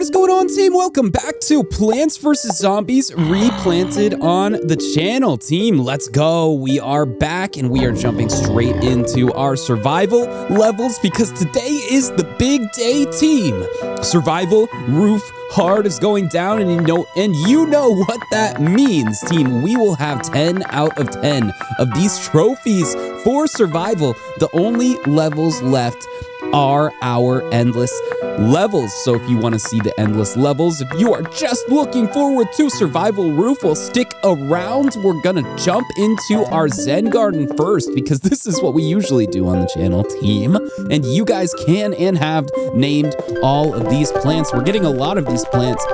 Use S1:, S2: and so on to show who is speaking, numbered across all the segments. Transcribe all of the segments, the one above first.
S1: What is going on, team? Welcome back to Plants vs. Zombies Replanted on the channel, team. Let's go. We are back and we are jumping straight into our survival levels because today is the big day, team. Survival roof hard is going down, and you know what that means, team. We will have 10 out of 10 of these trophies for survival. The only levels left are our endless levels. So if you want to see the endless levels, if you are just looking forward to survival roof, well, stick around. We're gonna jump into our Zen Garden first because this is what we usually do on the channel, team. And you guys can and have named all of these plants. We're getting a lot of these plants,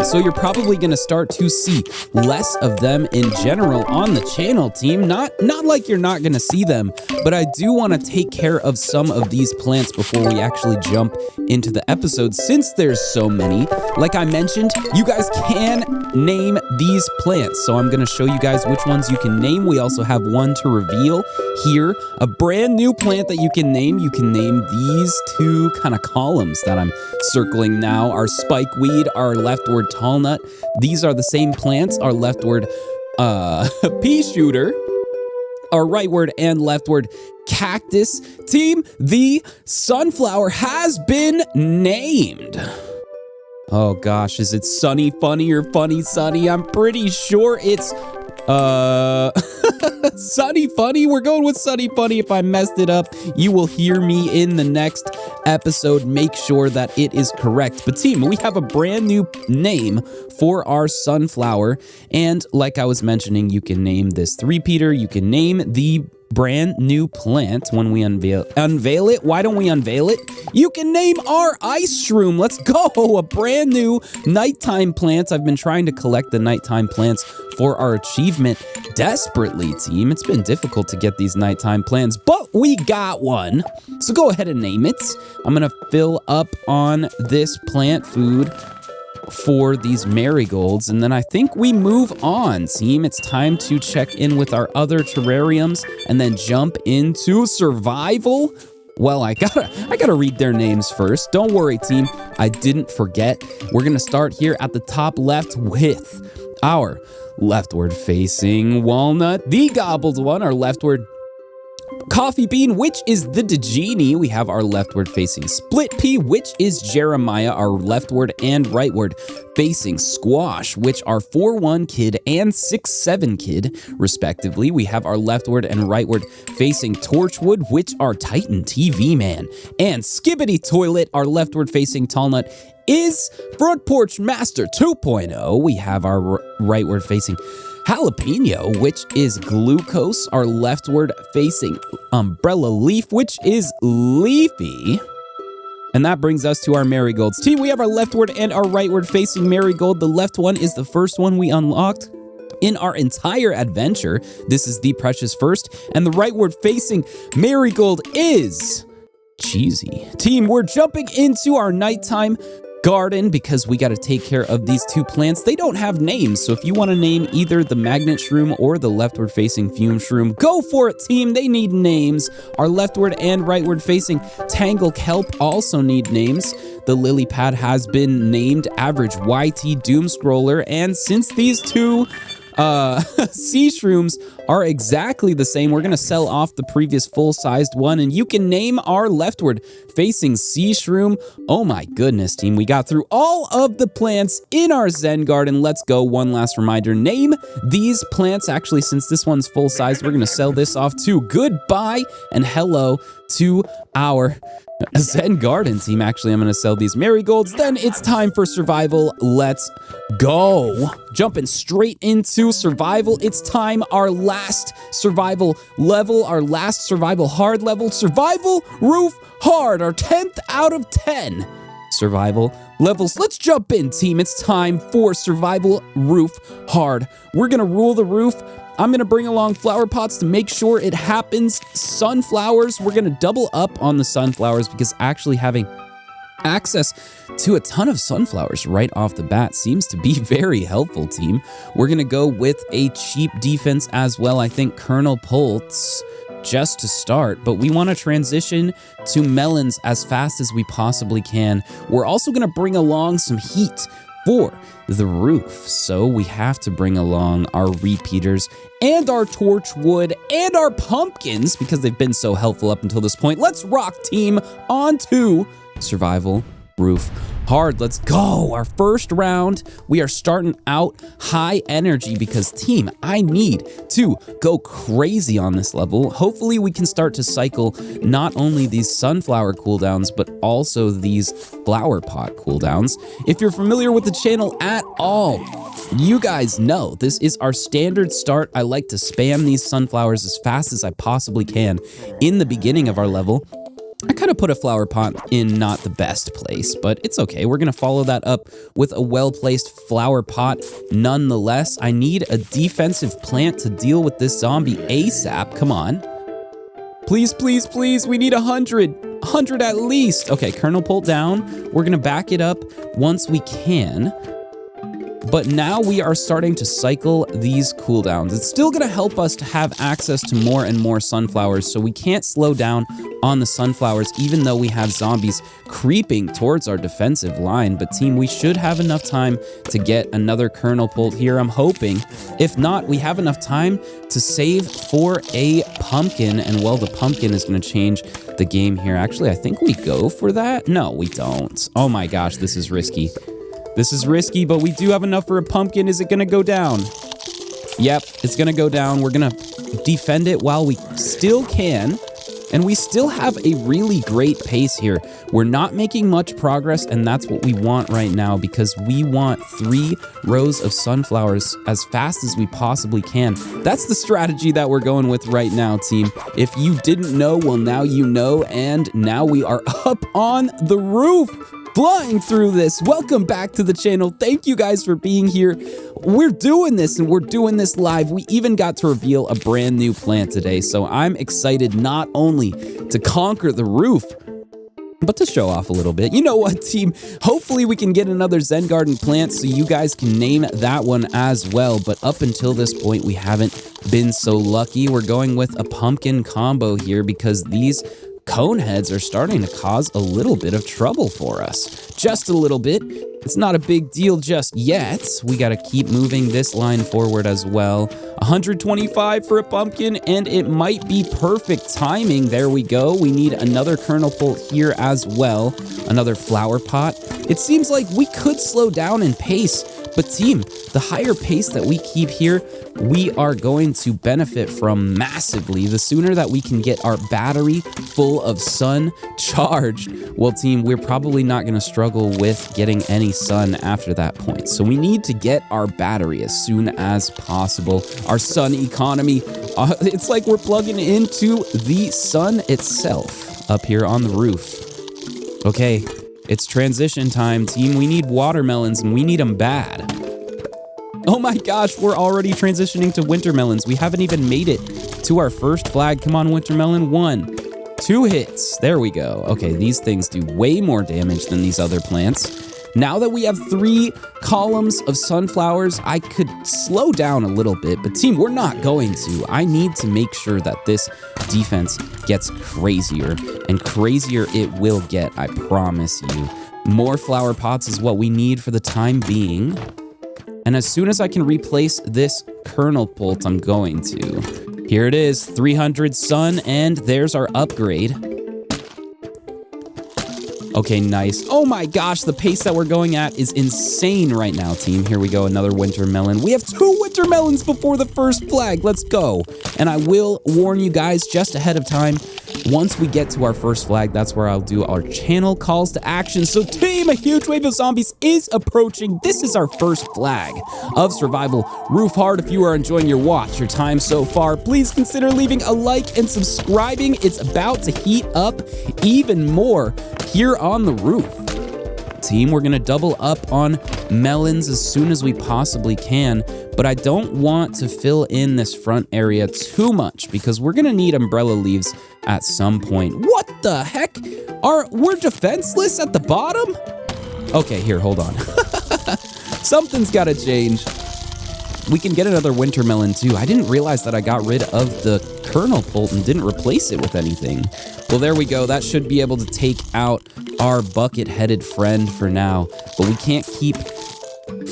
S1: so you're probably going to start to see less of them in general on the channel, team. Not like you're not going to see them, but I do want to take care of some of these plants before we actually jump into the episode, since there's so many. Like I mentioned, you guys can name these plants, so I'm going to show you guys which ones you can name. We also have one to reveal here, a brand new plant that you can name. You can name these two kind of columns that I'm circling now. Our spikeweed, our leftward tall nut. These are the same plants. Our leftward pea shooter, our rightward and leftward cactus. Team, the sunflower has been named. Oh gosh, is it Sunny Funny or Funny Sunny? I'm pretty sure it's Sunny Funny. We're going with Sunny Funny. If I messed it up, you will hear me in the next episode. Make sure that it is correct. But team, we have a brand new name for our sunflower. And like I was mentioning, you can name this three-peater. You can name the brand new plant when we unveil it. Why don't we unveil it? You can name our ice shroom. Let's go. A brand new nighttime plant. I've been trying to collect the nighttime plants for our achievement desperately, team. It's been difficult to get these nighttime plants, but we got one. So go ahead and name it. I'm gonna fill up on this plant food for these marigolds, and then I think we move on, team. It's time to check in with our other terrariums and then jump into survival. Well, I gotta read their names first. Don't worry, team, I didn't forget. We're gonna start here at the top left with our leftward facing walnut, the gobbled one, our leftward coffee bean, which is the Degenie. We have our leftward facing split pea, which is Jeremiah, our leftward and rightward facing squash, which are 4-1 kid and 6-7 kid, respectively. We have our leftward and rightward facing torchwood, which are Titan TV man, and Skibbity Toilet, our leftward facing tall nut, is Front Porch Master 2.0. We have our rightward facing jalapeno, which is glucose, our leftward facing umbrella leaf, which is leafy. And that brings us to our marigolds. Team, we have our leftward and our rightward facing marigold. The left one is the first one we unlocked in our entire adventure. This is the precious first. And the rightward facing marigold is cheesy. Team, we're jumping into our nighttime garden because we got to take care of these two plants. They don't have names, so if you want to name either the magnet shroom or the leftward facing fume shroom, go for it, team. They need names. Our leftward and rightward facing tangle kelp also need names. The lily pad has been named average YT doom scroller, and since these two sea shrooms are exactly the same, we're gonna sell off the previous full-sized one, and you can name our leftward facing sea shroom. Oh my goodness, team, we got through all of the plants in our Zen Garden. Let's go. One last reminder, name these plants. Actually, since this one's full-sized, we're gonna sell this off too. Goodbye and hello to our Zen Garden, team. Actually, I'm gonna sell these marigolds. Then it's time for survival. Let's go. Jumping straight into survival. It's time. Our last survival level, our last survival hard level, survival roof hard, our 10th out of 10 survival levels. Let's jump in, team. It's time for survival roof hard. We're gonna rule the roof. I'm gonna bring along flower pots to make sure it happens. Sunflowers, we're gonna double up on the sunflowers because actually having access to a ton of sunflowers right off the bat seems to be very helpful, team. We're gonna go with a cheap defense as well. I think Colonel Pulse just to start, but we want to transition to melons as fast as we possibly can. We're also going to bring along some heat for the roof, so we have to bring along our repeaters and our torch wood and our pumpkins because they've been so helpful up until this point. Let's rock, team, on to survival roof hard. Let's go. Our first round, we are starting out high energy because, team, I need to go crazy on this level. Hopefully we can start to cycle not only these sunflower cooldowns, but also these flower pot cooldowns. If you're familiar with the channel at all, you guys know this is our standard start. I like to spam these sunflowers as fast as I possibly can in the beginning of our level. I kind of put a flower pot in not the best place, but it's okay. We're going to follow that up with a well-placed flower pot nonetheless. I need a defensive plant to deal with this zombie ASAP. Come on. Please, please, please. We need 100. 100 at least. Okay, kernel pult down. We're going to back it up once we can. But now we are starting to cycle these cooldowns. It's still going to help us to have access to more and more sunflowers, so we can't slow down on the sunflowers, even though we have zombies creeping towards our defensive line. But team, we should have enough time to get another kernel pult here, I'm hoping. If not, we have enough time to save for a pumpkin, and well, the pumpkin is going to change the game here. Actually, I think we go for that. No, we don't. Oh my gosh, this is risky. This is risky, but we do have enough for a pumpkin. Is it going to go down? Yep, it's going to go down. We're going to defend it while we still can. And we still have a really great pace here. We're not making much progress, and that's what we want right now because we want 3 rows of sunflowers as fast as we possibly can. That's the strategy that we're going with right now, team. If you didn't know, well, now you know, and now we are up on the roof. Flying through this. Welcome back to the channel. Thank you guys for being here. We're doing this, and we're doing this live. We even got to reveal a brand new plant today, so I'm excited not only to conquer the roof, but to show off a little bit. You know what, team? Hopefully we can get another Zen Garden plant so you guys can name that one as well. But up until this point, we haven't been so lucky. We're going with a pumpkin combo here because these cone heads are starting to cause a little bit of trouble for us. Just a little bit. It's not a big deal just yet. We got to keep moving this line forward as well. 125 for a pumpkin, and it might be perfect timing. There we go. We need another kernel pult here as well. Another flower pot. It seems like we could slow down in pace, but team, the higher pace that we keep here, we are going to benefit from massively. The sooner that we can get our battery full of sun charged, well, team, we're probably not going to struggle with getting any sun after that point. So we need to get our battery as soon as possible. Our sun economy, it's like we're plugging into the sun itself up here on the roof. Okay, it's transition time, team. We need watermelons, and we need them bad. Oh my gosh, we're already transitioning to winter melons. We haven't even made it to our first flag. Come on, winter melon. 1, 2 hits. There we go. Okay, these things do way more damage than these other plants. Now that we have 3 columns of sunflowers, I could slow down a little bit, but team, we're not going to. I need to make sure that this defense gets crazier, and crazier it will get, I promise you. More flower pots is what we need for the time being. And as soon as I can replace this kernel pult, I'm going to. Here it is, 300 sun, and there's our upgrade. Okay, nice. Oh my gosh, the pace that we're going at is insane right now, team. Here we go, another winter melon. We have 2 winter melons before the first flag. Let's go. And I will warn you guys just ahead of time, once we get to our first flag, that's where I'll do our channel calls to action. So team, a huge wave of zombies is approaching. This is our first flag of survival roof hard. If you are enjoying your watch, your time so far, please consider leaving a like and subscribing. It's about to heat up even more here on the roof. Team, we're gonna double up on melons as soon as we possibly can, but I don't want to fill in this front area too much because we're gonna need umbrella leaves at some point. What the heck? We're defenseless at the bottom? Okay, here, hold on. Something's gotta change. We can get another winter melon too. I didn't realize that I got rid of the kernel pult and didn't replace it with anything. Well, there we go. That should be able to take out our bucket-headed friend for now. But we can't keep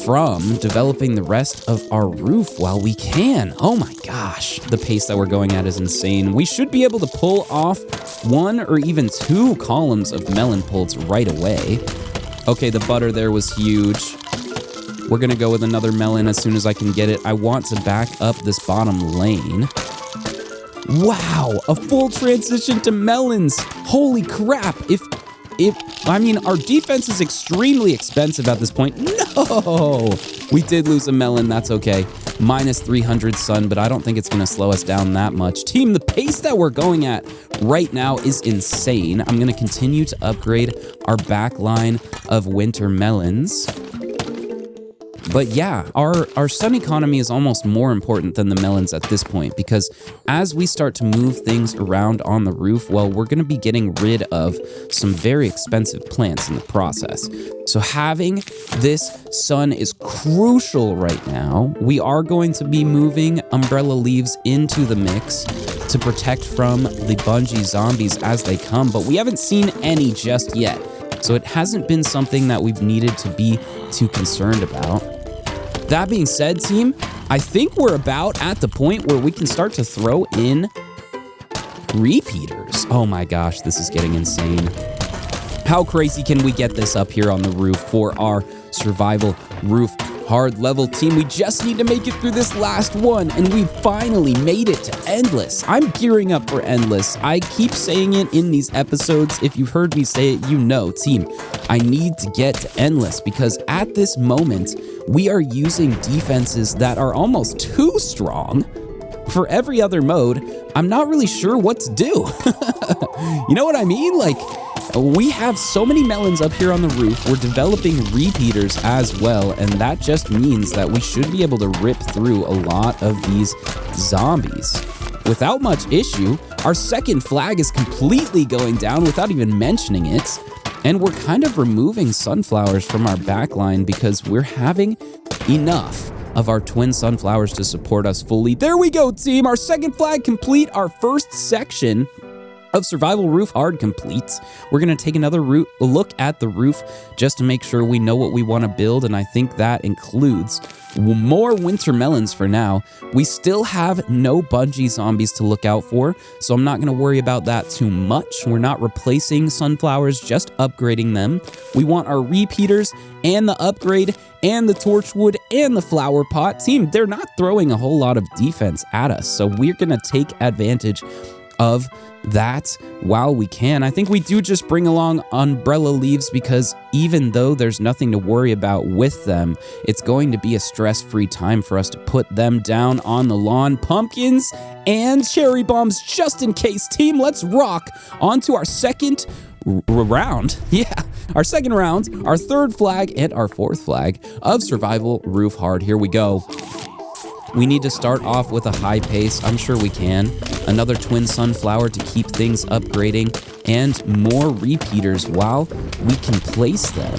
S1: from developing the rest of our roof while we can. Oh my gosh, the pace that we're going at is insane. We should be able to pull off 1 or even 2 columns of melon pults right away. Okay, the butter there was huge. We're gonna go with another melon as soon as I can get it. I want to back up this bottom lane. Wow, a full transition to melons. Holy crap. I mean, our defense is extremely expensive at this point. No! We did lose a melon, that's okay. Minus 300 sun, but I don't think it's gonna slow us down that much. Team, the pace that we're going at right now is insane. I'm gonna continue to upgrade our back line of winter melons. But yeah, our sun economy is almost more important than the melons at this point, because as we start to move things around on the roof, well, we're going to be getting rid of some very expensive plants in the process. So having this sun is crucial right now. We are going to be moving umbrella leaves into the mix to protect from the bungee zombies as they come, but we haven't seen any just yet. So it hasn't been something that we've needed to be too concerned about. That being said, team, I think we're about at the point where we can start to throw in repeaters. Oh my gosh, this is getting insane. How crazy can we get this up here on the roof for our survival roof hard level team? We just need to make it through this last one, and we finally made it to endless. I'm gearing up for endless. I keep saying it in these episodes. If you've heard me say it, you know, team, I need to get to endless because at this moment, we are using defenses that are almost too strong. For every other mode, I'm not really sure what to do. You know what I mean? Like, we have so many melons up here on the roof. We're developing repeaters as well, and that just means that we should be able to rip through a lot of these zombies without much issue. Our second flag is completely going down without even mentioning it. And we're kind of removing sunflowers from our backline because we're having enough of our twin sunflowers to support us fully. There we go, team. Our second flag complete. Our first section of Survival Roof Hard complete. We're going to take another look at the roof just to make sure we know what we want to build, and I think that includes more winter melons for now. We still have no bungee zombies to look out for, so I'm not going to worry about that too much. We're not replacing sunflowers, just upgrading them. We want our repeaters and the upgrade and the torchwood and the flower pot. Team, they're not throwing a whole lot of defense at us, so we're going to take advantage of that while we can. I think we do just bring along umbrella leaves because even though there's nothing to worry about with them, it's going to be a stress-free time for us to put them down on the lawn. Pumpkins and cherry bombs just in case. Team, let's rock on to our second round. Yeah, our second round, our third flag and our fourth flag of Survival Roof Hard. Here we go. We need to start off with a high pace. I'm sure we can. Another twin sunflower to keep things upgrading and more repeaters while we can place them.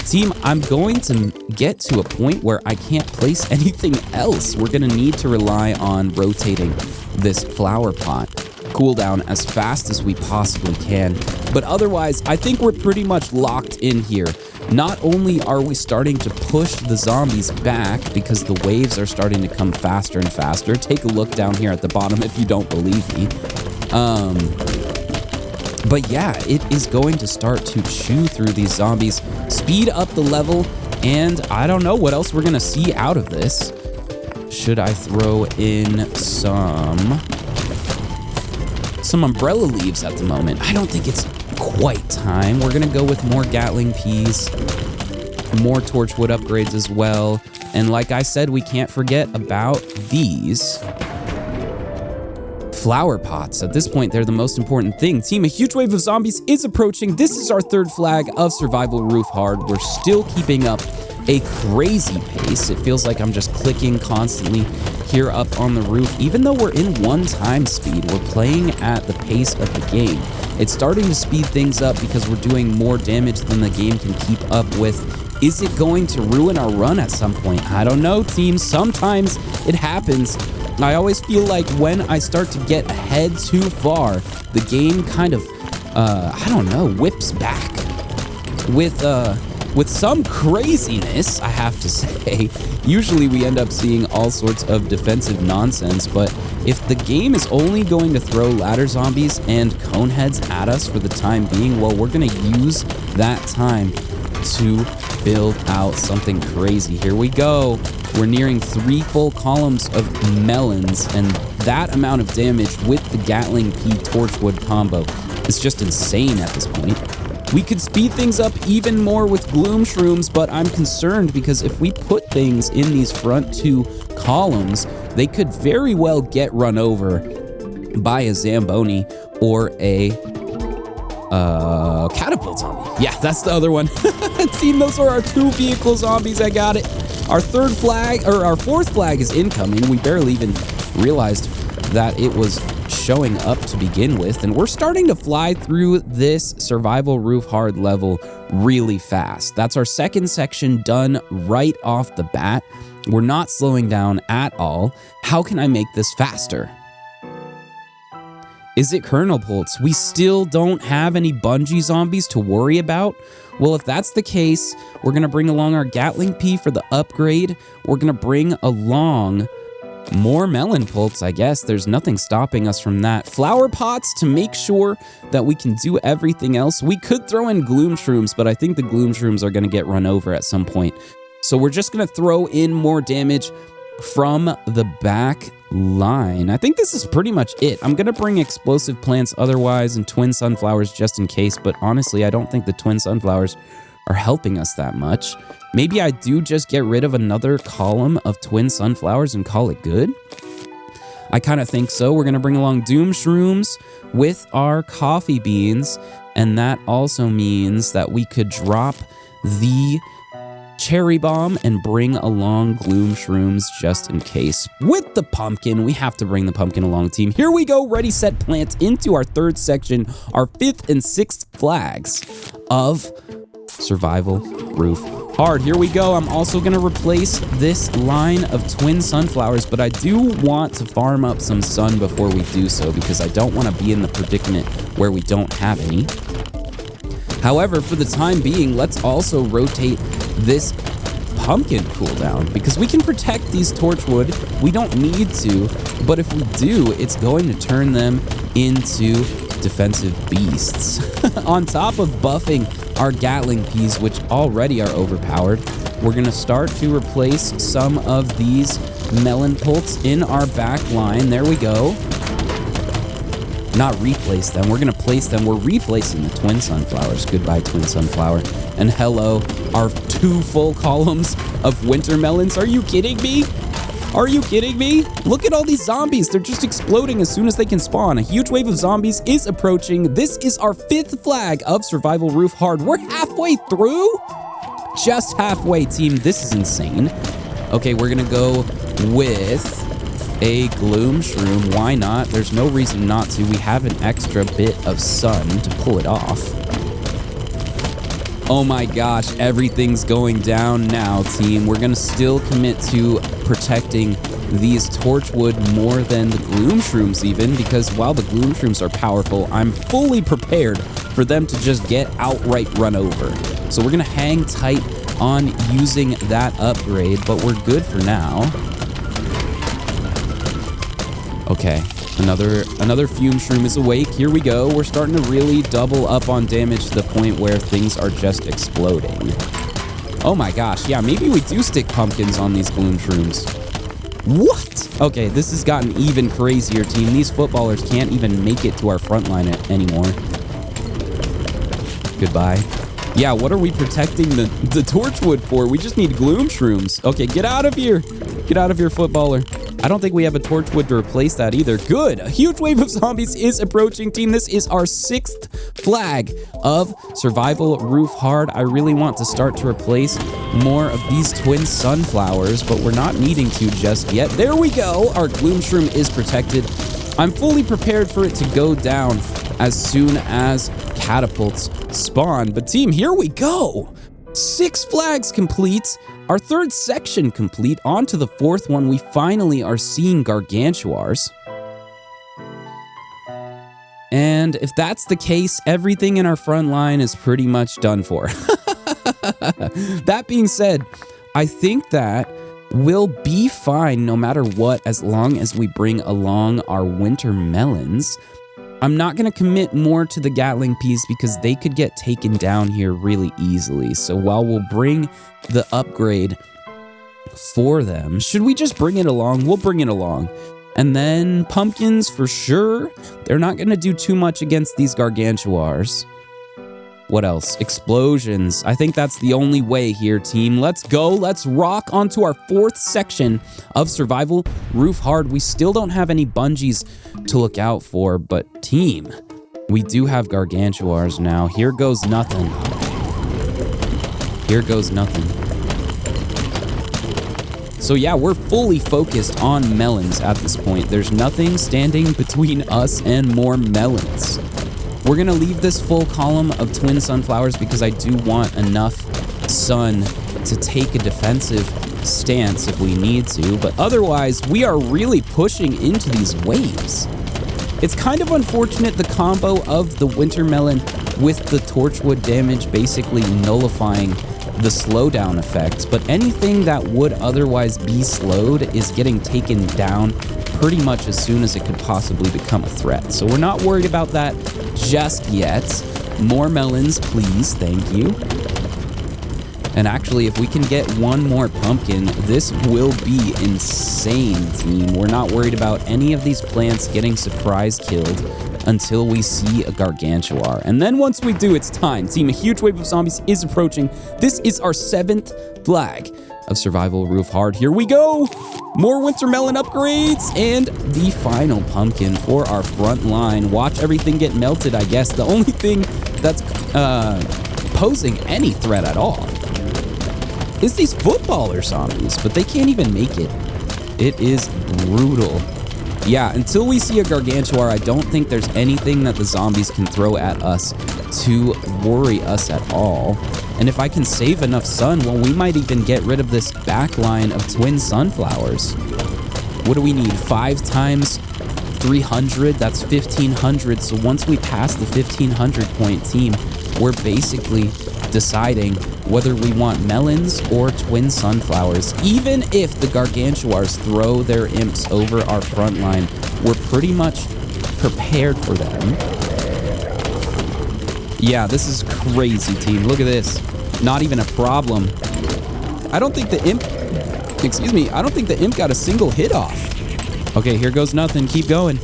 S1: Team, I'm going to get to a point where I can't place anything else. We're going to need to rely on rotating this flower pot cooldown as fast as we possibly can. But otherwise, I think we're pretty much locked in here. Not only are we starting to push the zombies back because the waves are starting to come faster and faster. Take a look down here at the bottom if you don't believe me. But yeah, it is going to start to chew through these zombies, speed up the level, and I don't know what else we're going to see out of this. Should I throw in some umbrella leaves at the moment? I don't think it's quite time. We're gonna go with more Gatling peas, more torchwood upgrades as well, and like I said, we can't forget about these flower pots. At this point, they're the most important thing. Team, a huge wave of zombies is approaching. This is our third flag of Survival Roof Hard. We're still keeping up a crazy pace. It feels like I'm just clicking constantly here up on the roof. Even though we're in 1x speed, we're playing at the pace of the game. It's starting to speed things up because we're doing more damage than the game can keep up with. Is it going to ruin our run at some point? I don't know, team. Sometimes it happens. I always feel like when I start to get ahead too far, the game kind of, I don't know, whips back with some craziness, I have to say. Usually we end up seeing all sorts of defensive nonsense, but if the game is only going to throw ladder zombies and cone heads at us for the time being, well, we're going to use that time to build out something crazy. Here we go. We're nearing 3 full columns of melons, and that amount of damage with the Gatling P Torchwood combo is just insane at this point. We could speed things up even more with Gloom Shrooms, but I'm concerned because if we put things in these front 2 columns, they could very well get run over by a Zamboni or a catapult zombie. Yeah, that's the other one. Team, those are our 2 vehicle zombies. I got it. Our 4th flag is incoming. We barely even realized that it was showing up to begin with, and we're starting to fly through this survival roof hard level really fast. That's our 2nd section done right off the bat. We're not slowing down at all. How can I make this faster? Is it kernel bolts? We still don't have any bungee zombies to worry about? Well, if that's the case, we're gonna bring along our Gatling P for the upgrade. We're gonna bring along more melon pults, I guess. There's nothing stopping us from that. Flower pots to make sure that we can do everything else. We could throw in Gloom Shrooms, but I think the Gloom Shrooms are gonna get run over at some point. So we're just gonna throw in more damage from the back line. I think this is pretty much it. I'm gonna bring explosive plants otherwise and twin sunflowers just in case, but honestly, I don't think the twin sunflowers are helping us that much. Maybe I do just get rid of another column of twin sunflowers and call it good. I kind of think so. We're gonna bring along Doom Shrooms with our coffee beans, and that also means that we could drop the cherry bomb and bring along Gloom Shrooms just in case. With the pumpkin, we have to bring the pumpkin along, team. Here we go, ready, set, plant into our 3rd section, our 5th and 6th flags of survival roof hard. Here we go. I'm also going to replace this line of twin sunflowers, but I do want to farm up some sun before we do so because I don't want to be in the predicament where we don't have any. However, for the time being, let's also rotate this pumpkin cooldown because we can protect these torchwood. We don't need to, but if we do, it's going to turn them into defensive beasts. On top of buffing our Gatling Ps, which already are overpowered, we're going to start to replace some of these melon pults in our back line. There we go. Not replace them. We're going to place them. We're replacing the twin sunflowers. Goodbye, twin sunflower. And hello, our 2 full columns of winter melons. Are you kidding me? Are you kidding me? Look at all these zombies. They're just exploding as soon as they can spawn. A huge wave of zombies is approaching. This is our 5th flag of Survival Roof Hard. We're halfway through? Just halfway, team. This is insane. Okay, we're going to go with a Gloom Shroom. Why not? There's no reason not to. We have an extra bit of sun to pull it off. Oh my gosh, everything's going down now, team. We're gonna still commit to protecting these torchwood more than the Gloom Shrooms even, because while the Gloom Shrooms are powerful, I'm fully prepared for them to just get outright run over. So we're gonna hang tight on using that upgrade, but we're good for now. Okay, another Fume Shroom is awake. Here we go. We're starting to really double up on damage to the point where things are just exploding. Oh my gosh, yeah, maybe we do stick pumpkins on these Gloom Shrooms. What? Okay, this has gotten even crazier, team. These footballers can't even make it to our front line anymore. Goodbye. Yeah, what are we protecting the Torchwood for? We just need Gloom Shrooms. Okay, get out of here. Get out of here, footballer. I don't think we have a Torchwood to replace that either. Good. A huge wave of zombies is approaching, team. This is our 6th flag of Survival Roof Hard. I really want to start to replace more of these twin sunflowers, but we're not needing to just yet. There we go. Our Gloom Shroom is protected. I'm fully prepared for it to go down as soon as catapults spawn. But team, here we go. 6 flags complete. Our 3rd section complete. On to the 4th one. We finally are seeing gargantuars. And if that's the case, everything in our front line is pretty much done for. That being said, I think that we'll be fine no matter what as long as we bring along our winter melons. I'm not going to commit more to the Gatling peas because they could get taken down here really easily. So while we'll bring the upgrade for them, should we just bring it along? We'll bring it along. And then pumpkins for sure. They're not going to do too much against these gargantuars. What else? Explosions. I think that's the only way here, team. Let's go. Let's rock onto our 4th section of survival roof hard. We still don't have any bungees to look out for, but team, we do have gargantuars now. Here goes nothing. Here goes nothing. So yeah, we're fully focused on melons at this point. There's nothing standing between us and more melons. We're gonna leave this full column of twin sunflowers because I do want enough sun to take a defensive stance if we need to, but otherwise we are really pushing into these waves. It's kind of unfortunate the combo of the winter melon with the torchwood damage basically nullifying the slowdown effects, but anything that would otherwise be slowed is getting taken down pretty much as soon as it could possibly become a threat. So we're not worried about that just yet. More melons, please. Thank you. And actually, if we can get one more pumpkin, this will be insane, team. We're not worried about any of these plants getting surprise killed until we see a gargantuar. And then once we do, it's time. Team, a huge wave of zombies is approaching. This is our 7th flag of survival roof hard. Here we go. More winter melon upgrades and the final pumpkin for our front line. Watch everything get melted, I guess. The only thing that's posing any threat at all is these footballer zombies, but they can't even make it. It is brutal. Yeah, until we see a gargantuar, I don't think there's anything that the zombies can throw at us to worry us at all. And if I can save enough sun, well, we might even get rid of this back line of twin sunflowers. What do we need? 5 times 300? That's 1,500. So once we pass the 1,500 point, team, we're basically deciding whether we want melons or twin sunflowers. Even if the gargantuars throw their imps over our front line, we're pretty much prepared for them. Yeah, this is crazy, team. Look at this. Not even a problem. I don't think the imp... Excuse me. I don't think the imp got a single hit off. Okay, here goes nothing. Keep going.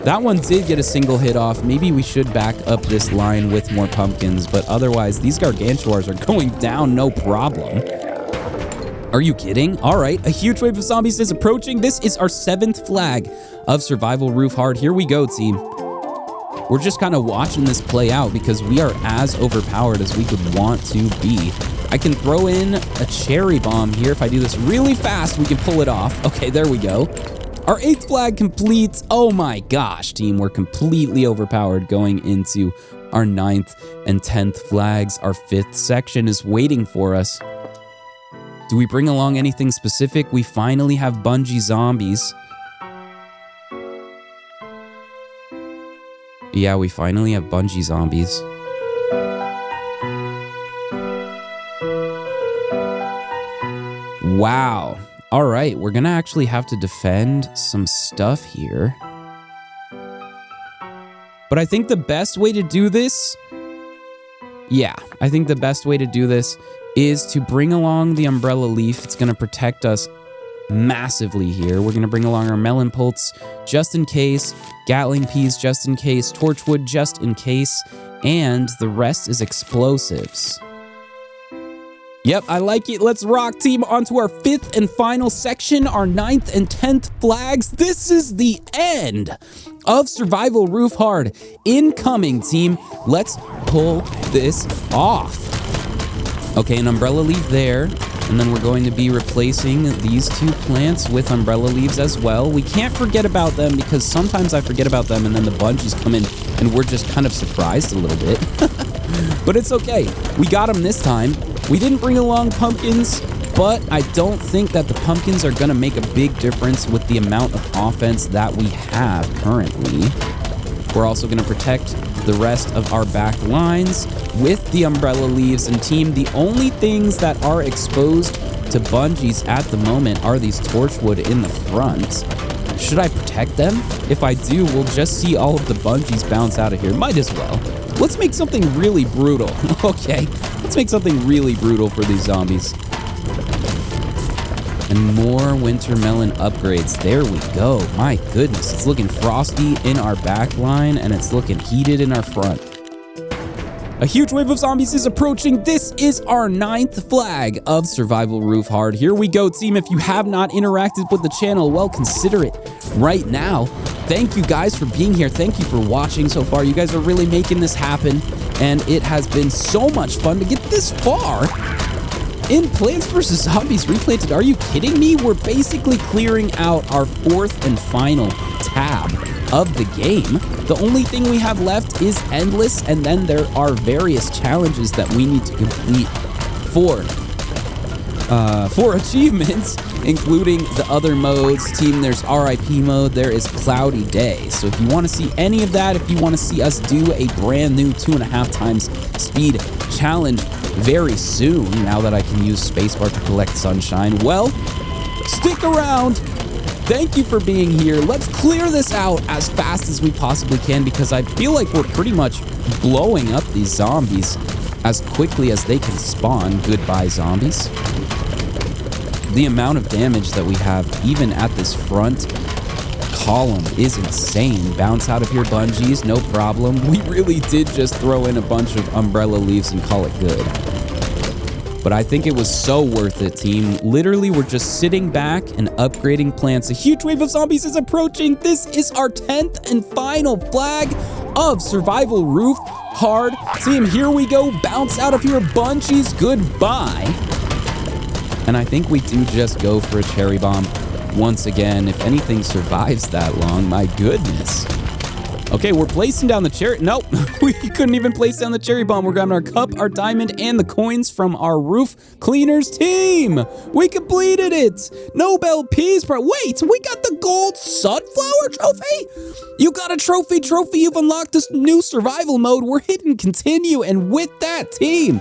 S1: That one did get a single hit off. Maybe we should back up this line with more pumpkins, but otherwise, these gargantuars are going down no problem. Are you kidding? All right, a huge wave of zombies is approaching. This is our 7th flag of survival roof hard. Here we go, team. We're just kind of watching this play out because we are as overpowered as we could want to be. I can throw in a cherry bomb here. If I do this really fast, we can pull it off. Okay, there we go. Our 8th flag completes. Oh my gosh, team, we're completely overpowered going into our 9th and 10th flags. Our 5th section is waiting for us. Do we bring along anything specific? We finally have bungee zombies. Yeah, we finally have bungee zombies. Wow. All right, we're gonna actually have to defend some stuff here. But I think the best way to do this... Yeah, I think the best way to do this is to bring along the umbrella leaf. It's gonna protect us massively here. We're gonna bring along our melon pults just in case, Gatling peas just in case, torchwood just in case, and the rest is explosives. Yep, I like it. Let's rock, team. Onto our 5th and final section, our 9th and 10th flags. This is the end of Survival Roof Hard. Incoming, team. Let's pull this off. Okay, an umbrella leaf there. And then we're going to be replacing these 2 plants with umbrella leaves as well. We can't forget about them because sometimes I forget about them and then the bungees come in and we're just kind of surprised a little bit. But it's okay. We got them this time. We didn't bring along pumpkins, but I don't think that the pumpkins are going to make a big difference with the amount of offense that we have currently. We're also going to protect the rest of our back lines with the umbrella leaves. And team, the only things that are exposed to bungees at the moment are these torchwood in the front. Should I protect them? If I do, we'll just see all of the bungees bounce out of here. Might as well. Let's make something really brutal. Okay, let's make something really brutal for these zombies. And more winter melon upgrades. There we go. My goodness, it's looking frosty in our back line, and it's looking heated in our front. A huge wave of zombies is approaching. This is our 9th flag of Survival Roof Hard. Here we go, team. If you have not interacted with the channel, well, consider it right now. Thank you guys for being here. Thank you for watching so far. You guys are really making this happen, and it has been so much fun to get this far in Plants vs. Zombies Replanted. Are you kidding me? We're basically clearing out our 4th and final tab of the game. The only thing we have left is Endless, and then there are various challenges that we need to complete for achievements, including the other modes. Team, there's RIP mode, there is Cloudy Day. So if you want to see any of that, if you want to see us do a brand new 2.5 times speed challenge very soon, now that I can use spacebar to collect sunshine, well, stick around. Thank you for being here. Let's clear this out as fast as we possibly can, because I feel like we're pretty much blowing up these zombies as quickly as they can spawn. Goodbye, zombies. The amount of damage that we have, even at this front column, is insane. Bounce out of here, bungees, no problem. We really did just throw in a bunch of umbrella leaves and call it good. But I think it was so worth it, team. Literally, we're just sitting back and upgrading plants. A huge wave of zombies is approaching. This is our 10th and final flag of Survival Roof Hard. Team, here we go. Bounce out of here, bungees. Goodbye. And I think we do just go for a cherry bomb once again. If anything survives that long, my goodness. Okay, we're placing down the cherry. Nope, we couldn't even place down the cherry bomb. We're grabbing our cup, our diamond, and the coins from our roof cleaners team. We completed it. Nobel Peace Prize. Wait, we got the gold sunflower trophy? You got a trophy. You've unlocked this new survival mode. We're hitting continue. And with that, team,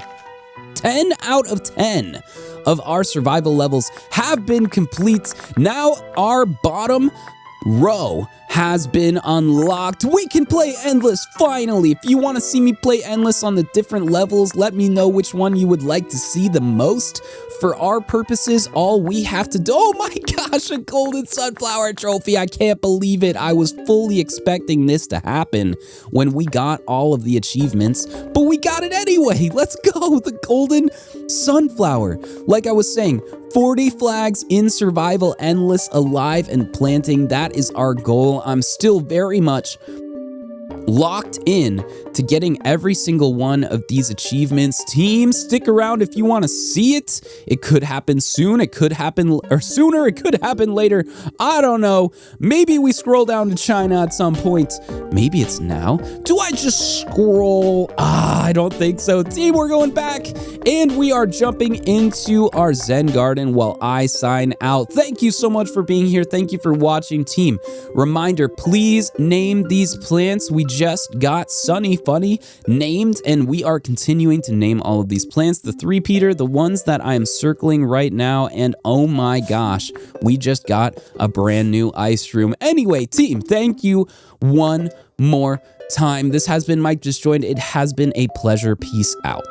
S1: 10 out of 10 of our survival levels have been complete. Now our bottom row has been unlocked. We can play Endless finally. If you want to see me play Endless on the different levels, let me know which one you would like to see the most. For our purposes, all we have to do— oh my gosh, a golden sunflower trophy. I can't believe it. I was fully expecting this to happen when we got all of the achievements, but we got it anyway. Let's go, the golden sunflower. Like I was saying, 40 flags in survival, Endless, alive, and planting. That is our goal. I'm still very much locked in to getting every single one of these achievements. Team, stick around if you want to see it. It could happen soon. It could happen sooner. It could happen later. I don't know. Maybe we scroll down to China at some point. Maybe it's now. Do I just scroll? I don't think so. Team, we're going back and we are jumping into our Zen Garden while I sign out. Thank you so much for being here. Thank you for watching, team. Reminder, please name these plants. We just got Sunny Funny named, and we are continuing to name all of these plants. The three-peater, the ones that I am circling right now, and oh my gosh, we just got a brand new ice room. Anyway, team, thank you one more time. This has been Mike Just Joined. It has been a pleasure. Peace out.